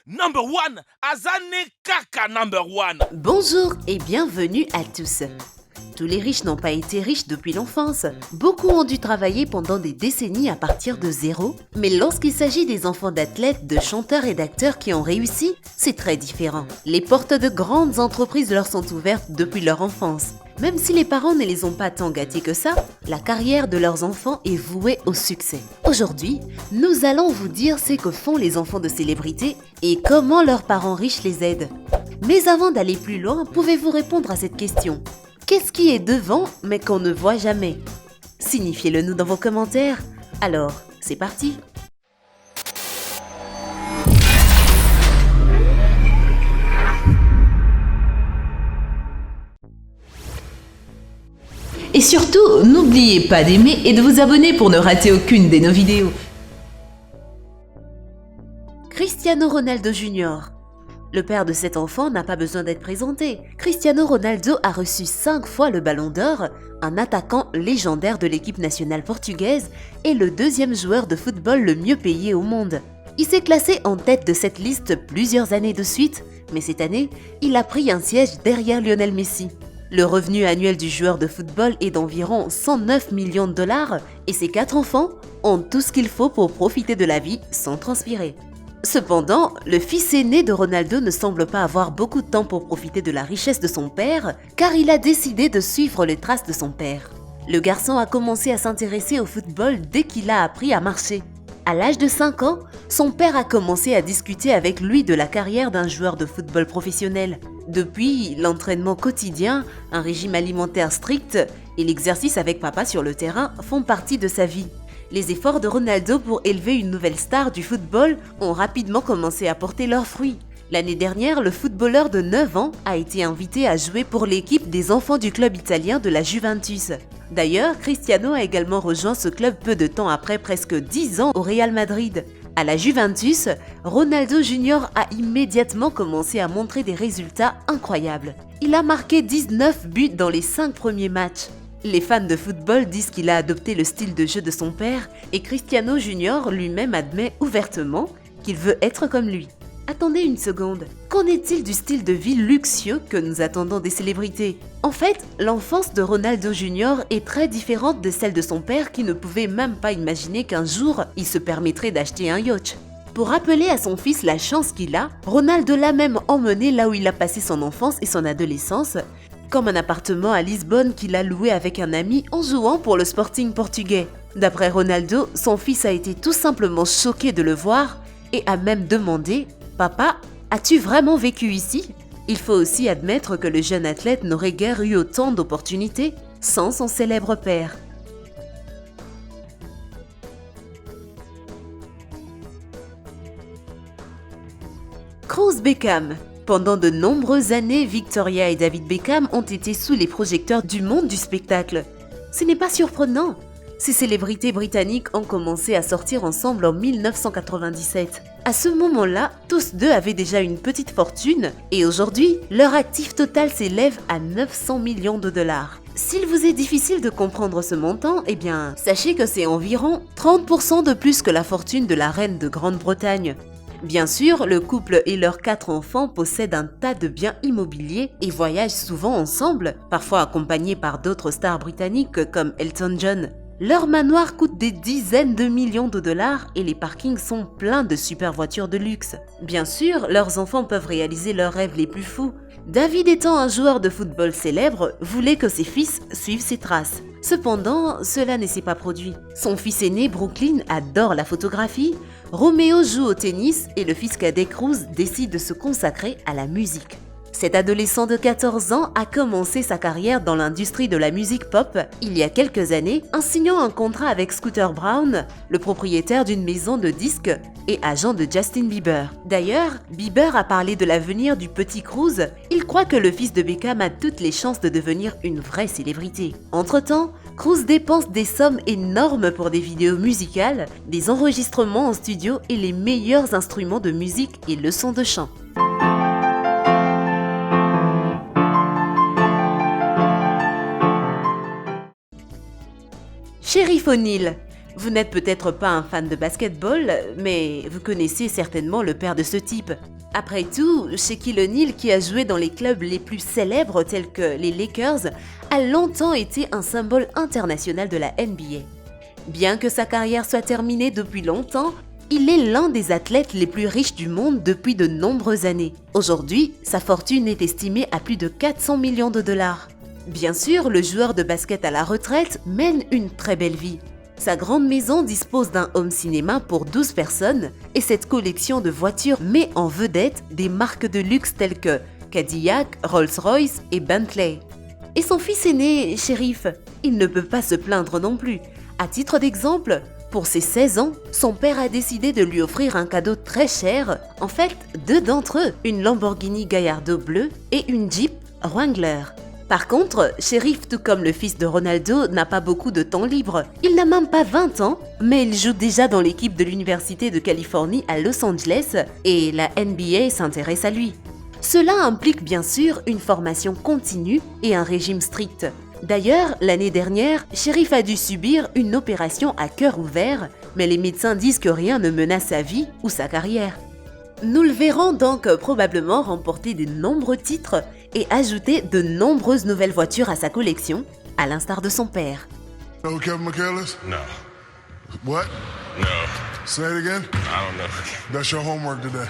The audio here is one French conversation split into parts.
Number one, Azane Kaka number one. Bonjour et bienvenue à tous. Tous les riches n'ont pas été riches depuis l'enfance. Beaucoup ont dû travailler pendant des décennies à partir de zéro. Mais lorsqu'il s'agit des enfants d'athlètes, de chanteurs et d'acteurs qui ont réussi, c'est très différent. Les portes de grandes entreprises leur sont ouvertes depuis leur enfance. Même si les parents ne les ont pas tant gâtés que ça, la carrière de leurs enfants est vouée au succès. Aujourd'hui, nous allons vous dire ce que font les enfants de célébrités et comment leurs parents riches les aident. Mais avant d'aller plus loin, pouvez-vous répondre à cette question ? Qu'est-ce qui est devant mais qu'on ne voit jamais? Signifiez-le nous dans vos commentaires. Alors, c'est parti! Et surtout, n'oubliez pas d'aimer et de vous abonner pour ne rater aucune de nos vidéos. Cristiano Ronaldo Jr. Le père de cet enfant n'a pas besoin d'être présenté. Cristiano Ronaldo a reçu 5 fois le Ballon d'Or, un attaquant légendaire de l'équipe nationale portugaise et le deuxième joueur de football le mieux payé au monde. Il s'est classé en tête de cette liste plusieurs années de suite, mais cette année, il a pris un siège derrière Lionel Messi. Le revenu annuel du joueur de football est d'environ 109 millions de dollars et ses 4 enfants ont tout ce qu'il faut pour profiter de la vie sans transpirer. Cependant, le fils aîné de Ronaldo ne semble pas avoir beaucoup de temps pour profiter de la richesse de son père, car il a décidé de suivre les traces de son père. Le garçon a commencé à s'intéresser au football dès qu'il a appris à marcher. À l'âge de 5 ans, son père a commencé à discuter avec lui de la carrière d'un joueur de football professionnel. Depuis, l'entraînement quotidien, un régime alimentaire strict et l'exercice avec papa sur le terrain font partie de sa vie. Les efforts de Ronaldo pour élever une nouvelle star du football ont rapidement commencé à porter leurs fruits. L'année dernière, le footballeur de 9 ans a été invité à jouer pour l'équipe des enfants du club italien de la Juventus. D'ailleurs, Cristiano a également rejoint ce club peu de temps après presque 10 ans au Real Madrid. À la Juventus, Ronaldo Jr. a immédiatement commencé à montrer des résultats incroyables. Il a marqué 19 buts dans les 5 premiers matchs. Les fans de football disent qu'il a adopté le style de jeu de son père et Cristiano Jr. lui-même admet ouvertement qu'il veut être comme lui. Attendez une seconde, qu'en est-il du style de vie luxueux que nous attendons des célébrités? En fait, l'enfance de Ronaldo Jr. est très différente de celle de son père qui ne pouvait même pas imaginer qu'un jour, il se permettrait d'acheter un yacht. Pour rappeler à son fils la chance qu'il a, Ronaldo l'a même emmené là où il a passé son enfance et son adolescence, comme un appartement à Lisbonne qu'il a loué avec un ami en jouant pour le Sporting portugais. D'après Ronaldo, son fils a été tout simplement choqué de le voir et a même demandé « Papa, as-tu vraiment vécu ici ?» Il faut aussi admettre que le jeune athlète n'aurait guère eu autant d'opportunités sans son célèbre père. Cruz Beckham. Pendant de nombreuses années, Victoria et David Beckham ont été sous les projecteurs du monde du spectacle. Ce n'est pas surprenant. Ces célébrités britanniques ont commencé à sortir ensemble en 1997. À ce moment-là, tous deux avaient déjà une petite fortune et aujourd'hui, leur actif total s'élève à 900 millions de dollars. S'il vous est difficile de comprendre ce montant, eh bien, sachez que c'est environ 30% de plus que la fortune de la reine de Grande-Bretagne. Bien sûr, le couple et leurs 4 enfants possèdent un tas de biens immobiliers et voyagent souvent ensemble, parfois accompagnés par d'autres stars britanniques comme Elton John. Leur manoir coûte des dizaines de millions de dollars et les parkings sont pleins de super voitures de luxe. Bien sûr, leurs enfants peuvent réaliser leurs rêves les plus fous. David étant un joueur de football célèbre, voulait que ses fils suivent ses traces. Cependant, cela ne s'est pas produit. Son fils aîné, Brooklyn, adore la photographie, Roméo joue au tennis et le fils cadet Cruz décide de se consacrer à la musique. Cet adolescent de 14 ans a commencé sa carrière dans l'industrie de la musique pop il y a quelques années en signant un contrat avec Scooter Braun, le propriétaire d'une maison de disques et agent de Justin Bieber. D'ailleurs, Bieber a parlé de l'avenir du petit Cruz. Il croit que le fils de Beckham a toutes les chances de devenir une vraie célébrité. Entre-temps, Cruz dépense des sommes énormes pour des vidéos musicales, des enregistrements en studio et les meilleurs instruments de musique et leçons de chant. Sheriff O'Neal. Vous n'êtes peut-être pas un fan de basketball, mais vous connaissez certainement le père de ce type. Après tout, Shaquille O'Neal, qui a joué dans les clubs les plus célèbres tels que les Lakers, a longtemps été un symbole international de la NBA. Bien que sa carrière soit terminée depuis longtemps, il est l'un des athlètes les plus riches du monde depuis de nombreuses années. Aujourd'hui, sa fortune est estimée à plus de 400 millions de dollars. Bien sûr, le joueur de basket à la retraite mène une très belle vie. Sa grande maison dispose d'un home cinéma pour 12 personnes et cette collection de voitures met en vedette des marques de luxe telles que Cadillac, Rolls-Royce et Bentley. Et son fils aîné, Sheriff, il ne peut pas se plaindre non plus. À titre d'exemple, pour ses 16 ans, son père a décidé de lui offrir un cadeau très cher. En fait, deux d'entre eux, une Lamborghini Gallardo bleue et une Jeep Wrangler. Par contre, Sheriff, tout comme le fils de Ronaldo, n'a pas beaucoup de temps libre. Il n'a même pas 20 ans, mais il joue déjà dans l'équipe de l'Université de Californie à Los Angeles et la NBA s'intéresse à lui. Cela implique bien sûr une formation continue et un régime strict. D'ailleurs, l'année dernière, Sheriff a dû subir une opération à cœur ouvert, mais les médecins disent que rien ne menace sa vie ou sa carrière. Nous le verrons donc probablement remporter de nombreux titres et ajouter de nombreuses nouvelles voitures à sa collection, à l'instar de son père. You know who Kevin McHale is? No. What? No. Say it again? I don't know. That's your homework today.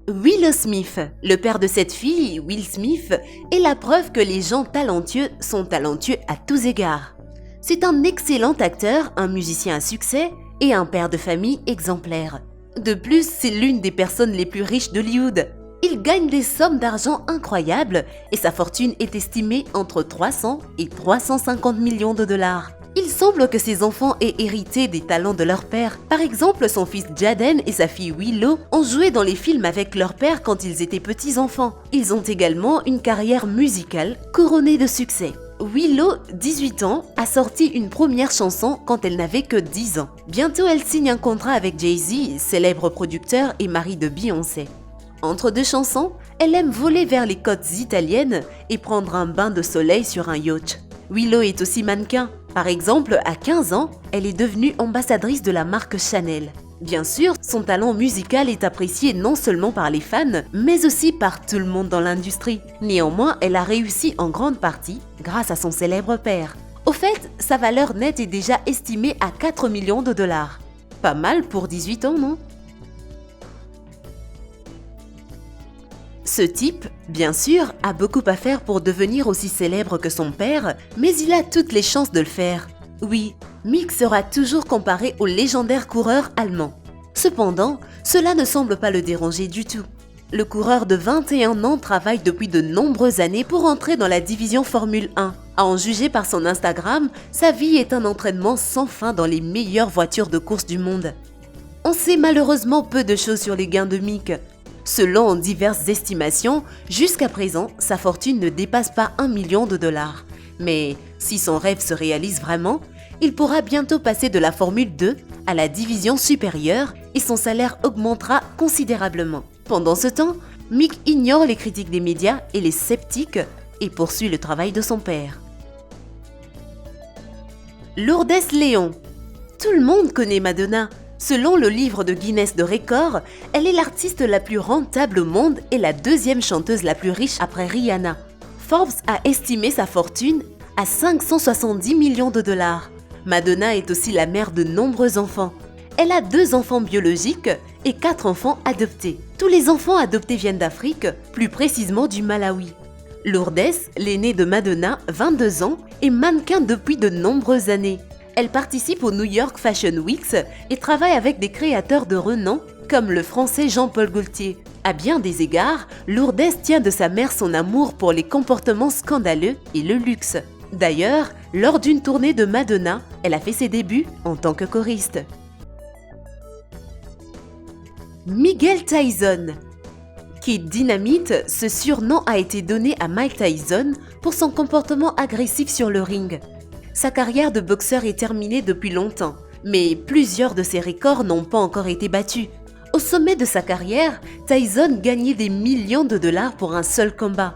Willow Smith, le père de cette fille, Will Smith, est la preuve que les gens talentueux sont talentueux à tous égards. C'est un excellent acteur, un musicien à succès et un père de famille exemplaire. De plus, c'est l'une des personnes les plus riches d'Hollywood. Il gagne des sommes d'argent incroyables et sa fortune est estimée entre 300 et 350 millions de dollars. Il semble que ses enfants aient hérité des talents de leur père. Par exemple, son fils Jaden et sa fille Willow ont joué dans les films avec leur père quand ils étaient petits enfants. Ils ont également une carrière musicale couronnée de succès. Willow, 18 ans, a sorti une première chanson quand elle n'avait que 10 ans. Bientôt, elle signe un contrat avec Jay-Z, célèbre producteur et mari de Beyoncé. Entre deux chansons, elle aime voler vers les côtes italiennes et prendre un bain de soleil sur un yacht. Willow est aussi mannequin. Par exemple, à 15 ans, elle est devenue ambassadrice de la marque Chanel. Bien sûr, son talent musical est apprécié non seulement par les fans, mais aussi par tout le monde dans l'industrie. Néanmoins, elle a réussi en grande partie grâce à son célèbre père. Au fait, sa valeur nette est déjà estimée à 4 millions de dollars. Pas mal pour 18 ans, non ? Ce type, bien sûr, a beaucoup à faire pour devenir aussi célèbre que son père, mais il a toutes les chances de le faire. Oui, Mick sera toujours comparé au légendaire coureur allemand. Cependant, cela ne semble pas le déranger du tout. Le coureur de 21 ans travaille depuis de nombreuses années pour entrer dans la division Formule 1. À en juger par son Instagram, sa vie est un entraînement sans fin dans les meilleures voitures de course du monde. On sait malheureusement peu de choses sur les gains de Mick. Selon diverses estimations, jusqu'à présent, sa fortune ne dépasse pas 1 million de dollars. Mais si son rêve se réalise vraiment, il pourra bientôt passer de la Formule 2 à la division supérieure et son salaire augmentera considérablement. Pendant ce temps, Mick ignore les critiques des médias et les sceptiques et poursuit le travail de son père. Lourdes Léon. Tout le monde connaît Madonna. Selon le livre de Guinness de records, elle est l'artiste la plus rentable au monde et la deuxième chanteuse la plus riche après Rihanna. Forbes a estimé sa fortune à 570 millions de dollars. Madonna est aussi la mère de nombreux enfants. Elle a 2 enfants biologiques et 4 enfants adoptés. Tous les enfants adoptés viennent d'Afrique, plus précisément du Malawi. Lourdes, l'aînée de Madonna, 22 ans, est mannequin depuis de nombreuses années. Elle participe au New York Fashion Weeks et travaille avec des créateurs de renom comme le français Jean-Paul Gaultier. À bien des égards, Lourdes tient de sa mère son amour pour les comportements scandaleux et le luxe. D'ailleurs, lors d'une tournée de Madonna, elle a fait ses débuts en tant que choriste. Miguel Tyson. Kid Dynamite, ce surnom a été donné à Mike Tyson pour son comportement agressif sur le ring. Sa carrière de boxeur est terminée depuis longtemps, mais plusieurs de ses records n'ont pas encore été battus. Au sommet de sa carrière, Tyson gagnait des millions de dollars pour un seul combat.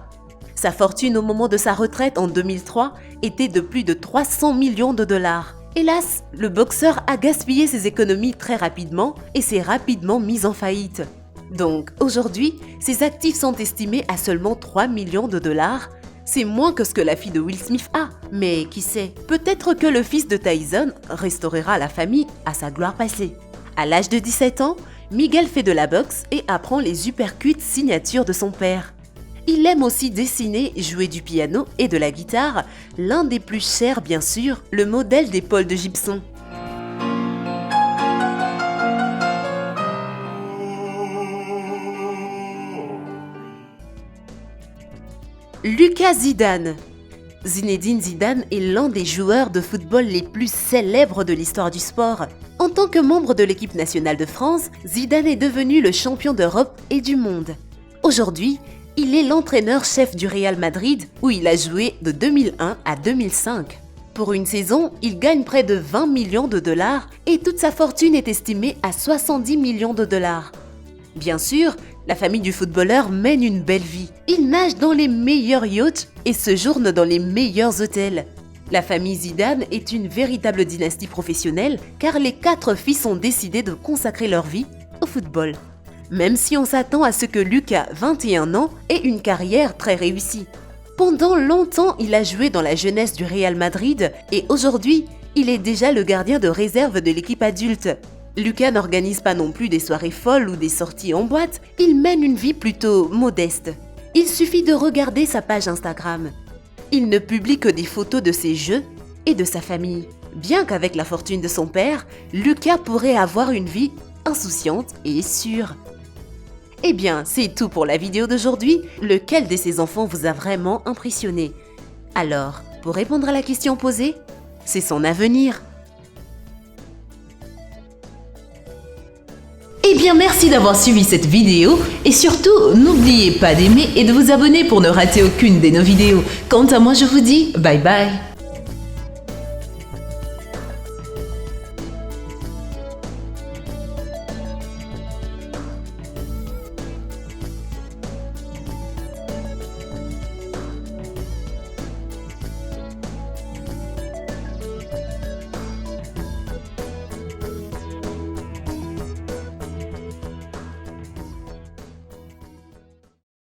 Sa fortune au moment de sa retraite en 2003 était de plus de 300 millions de dollars. Hélas, le boxeur a gaspillé ses économies très rapidement et s'est rapidement mis en faillite. Donc aujourd'hui, ses actifs sont estimés à seulement 3 millions de dollars. C'est moins que ce que la fille de Will Smith a. Mais qui sait, peut-être que le fils de Tyson restaurera la famille à sa gloire passée. À l'âge de 17 ans, Miguel fait de la boxe et apprend les uppercuts signature de son père. Il aime aussi dessiner, jouer du piano et de la guitare, l'un des plus chers bien sûr, le modèle des Paul de Gibson. Lucas Zidane. Zinedine Zidane est l'un des joueurs de football les plus célèbres de l'histoire du sport. En tant que membre de l'équipe nationale de France, Zidane est devenu le champion d'Europe et du monde. Aujourd'hui, il est l'entraîneur-chef du Real Madrid où il a joué de 2001 à 2005. Pour une saison, il gagne près de 20 millions de dollars et toute sa fortune est estimée à 70 millions de dollars. Bien sûr, la famille du footballeur mène une belle vie. Il nage dans les meilleurs yachts et séjourne dans les meilleurs hôtels. La famille Zidane est une véritable dynastie professionnelle car les 4 fils ont décidé de consacrer leur vie au football. Même si on s'attend à ce que Lucas, 21 ans, ait une carrière très réussie. Pendant longtemps, il a joué dans la jeunesse du Real Madrid et aujourd'hui, il est déjà le gardien de réserve de l'équipe adulte. Lucas n'organise pas non plus des soirées folles ou des sorties en boîte, il mène une vie plutôt modeste. Il suffit de regarder sa page Instagram. Il ne publie que des photos de ses jeux et de sa famille. Bien qu'avec la fortune de son père, Lucas pourrait avoir une vie insouciante et sûre. Eh bien, c'est tout pour la vidéo d'aujourd'hui. Lequel de ces enfants vous a vraiment impressionné? Alors, pour répondre à la question posée, c'est son avenir. Eh bien, merci d'avoir suivi cette vidéo et surtout, n'oubliez pas d'aimer et de vous abonner pour ne rater aucune de nos vidéos. Quant à moi, je vous dis bye bye.